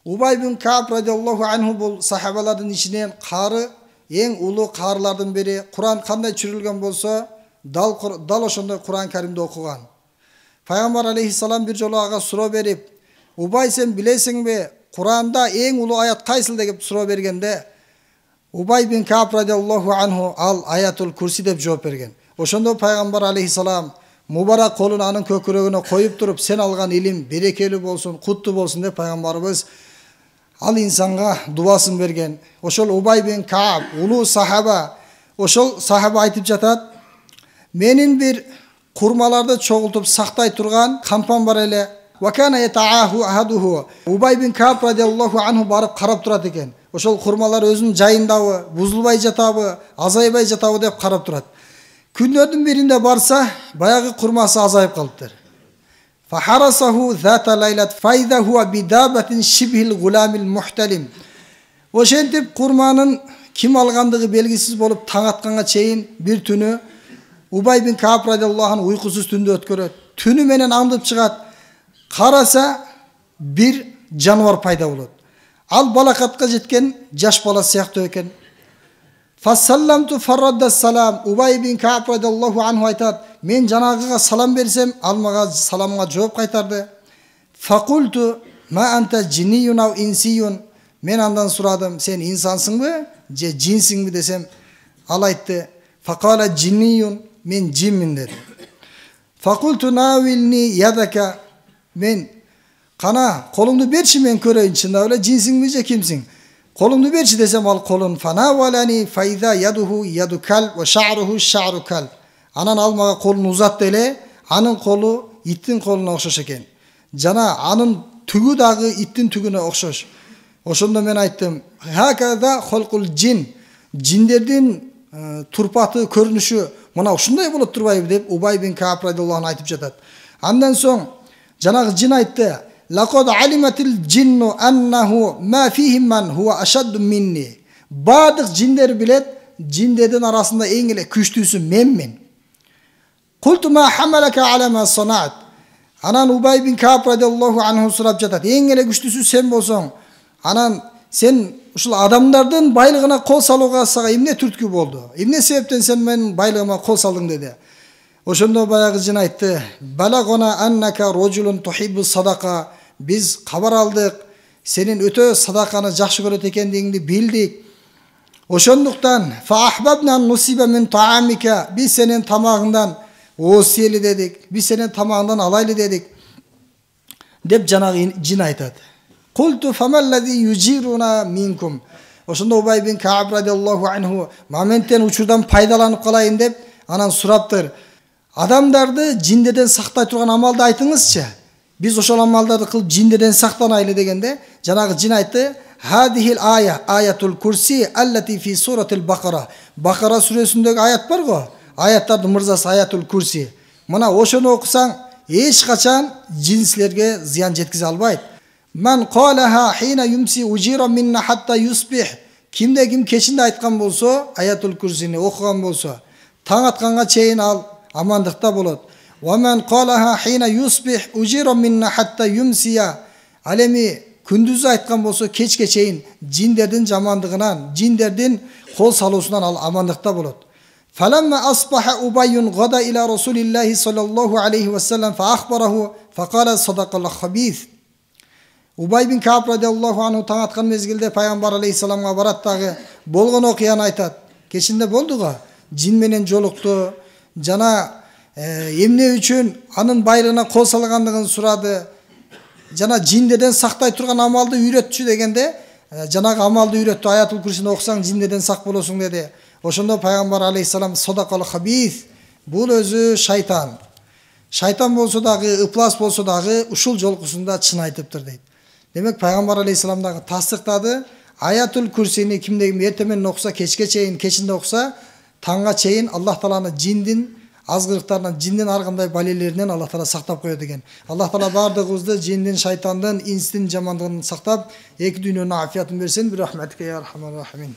Убай бин Кааб радиаллаху анху бул сахабалардын ичинен кары, эң улуу карылардын бири. Куран кандай чүрүлгөн болсо, дал ошондой Куран Каримди окуган. Пайгамбар алейхиссалам бир жолу ага суроо берип, Убай сен билесиңби, Куранда эң улуу аят кайсыл деп суроо бергенде, Убай бин Кааб радиаллаху анху ал аятул курси деп жооп берген. Ошондо пайгамбар алейхиссалам мубарак колун анын көкүрөгүнө коюп туруп, сен алган илим берекелүү болсун, куттуу болсун деп пайгамбарыбыз ал инсанга дубасын берген. Ошол Убай бин Кааб улуу сахаба, ошол сахаба айтып жатат, менин бир курмаларды чогултуп сактай турган кампам бар эле. Вакана ятааху ахадуху. Убай бин Кааб радиаллаху анху барып карап турат экен. Ошол курмалар өзүнүн жайындабы, бузулбай жатабы, азайбай жатабы деп карап турат. Күндөрдүн биринде барса, баягы курмасы азайып калыптыр. Фахарасаху зата лайлат файда хуа бидабатин шибхил гуламил мухталим. Ошентип курманын ким алгандыгы белгисиз болуп таң атканга чейин бир түнү Убай бин Кааб радиаллаху анху уйкусуз түндү өткөрөт. Түнү менен аңдып чыгат. Караса бир жаныбар пайда болот. Ал балакатка жеткен жаш бала сыяктуу экен. Фассаламту фаррадда салам. Убай бин Кааб радиаллаху анху айтат, мен жанагыга салам берсем, ал мага саламга жооп кайтарды. Факулту ма анта джинниюн ау инсиюн. Мен андан сурадым, сен инсансыңбы же джинсиңби десем, ал айтты, факала джинниюн, мен джинмин деди. Факулту навилни ядака. Мен кана колуңду берчи, мен көрөйүн, чындап эле джинсиңби же кимсиң? Колуңду берчи десем, ал колун фанавалани файда ядуху яду калб ва шa'руhu шa'ру калб. Анан ал мага колун узатты эле, анын колу иттин колуна окшош экен. Жана анын түгү дагы иттин түгүнө окшош. Ошондо мен айттым, хакада холкул джин. Джиндердин турпаты, көрүнүшү мына ушундай болот турбайбы деп Убай бин Кааб радиаллаху анху айтып жатат. Андан соң жанагы джин айтты, лакад алиматил джинну аннаху ма фихим ман хуа ашадду минни. Бардык джиндер билет, джиндердин арасында эң эле күчтүүсү менмин. Култу ма хамалака ала ма санат. Анан Убай бин Кааб радиаллаху анху сурап жатат, эң эле күчтүүсү сен болсоң, анан сен ушул адамдардын байлыгына кол салууга сага эмне түрткү болду? Эмне себептен сен менин байлыгыма кол салдың деди. Ошондо баягы жин айтты, балагона аннака рожулун тухиббу садака. Биз кабар алдык, сенин өтө садаканы жакшы көрөт экендигиңди билдик. Ошондуктан фа ахбабна нусиба мин таамика. Биз сенин тамагыңдан осиели дедик. Биз сенин тамагыңдан алайлы дедик. Деп жанагы жин айтат. Култу фамаллади южируна минкум. Ошондо Убай бин Кааб радиаллаху анху моменттен учурдан пайдаланып калайын деп анан сураптыр. Адамдарды джиндерден сактай турган амалды айтыңызчы. Биз ошол амалдарды кылып джиндерден сактанайлы дегенде, жанагы жин айтты, хадихил ая, аятул курси аллати фи суратил бакара. Бакара сүрөсүндөгү аят бар го? Аяттардын мырзасы аятул курси. Мына ошону окусаң, эч качан джинсилерге зыян жеткизе албайт. Ман қалаха хина юмси ужира минна хатта юсбих. Кимде ким кечинде айткан болсо, аятул курсини окуган болсо, таң атканга чейин ал амандыкта болот. Ва ман қалаха хина юсбих ужира минна хатта юмсия. Ал эми күндүз айткан болсо, кечке чейин джиндердин жамандыгынан, джиндердин кол салуусунан ал амандыкта болот. Фаламма асбаха Убайюн гада ила Расулиллахи саллаллаху алейхи ва саллам фа ахбараху фа кала садакал хабис. Убай бин Кааб радиаллаху анху таң аткан мезгилде пайгамбар алейхиссаламга барат дагы болгон окуяны айтат. Кечинде болдуга, джин менен жолукту, жана эмне үчүн анын байлыгына кол салгандыгын сурады. Жана джиндерден сактай турган амалды үйрөтчү дегенде, жанагы амалды үйрөттү, аятул курсини окусаң джиндерден сак болосуң деди. Ошондо пайгамбар алейхиссалам садакал хабис. Бул өзү шайтан. Шайтан болсо дагы, ыплас болсо дагы ушул жолкусунда чын айтыптыр дейт. Демек пайгамбар алейхиссалам дагы тастыктады. Аятул курсини кимде ким эртең менен окуса, кечке чейин, кечинде окуса, таңга чейин Аллах тааланы джиндин азгырыктарынан, джиндин ар кандай балелеринен Аллах таала сактап коет экен. Аллах таала бардыгыбызды джиндин, шайтандын, инстин жамандыгынан сактап, эки дүйнөнүн афиятын берсин. Бир рахматка я архамар рахимин.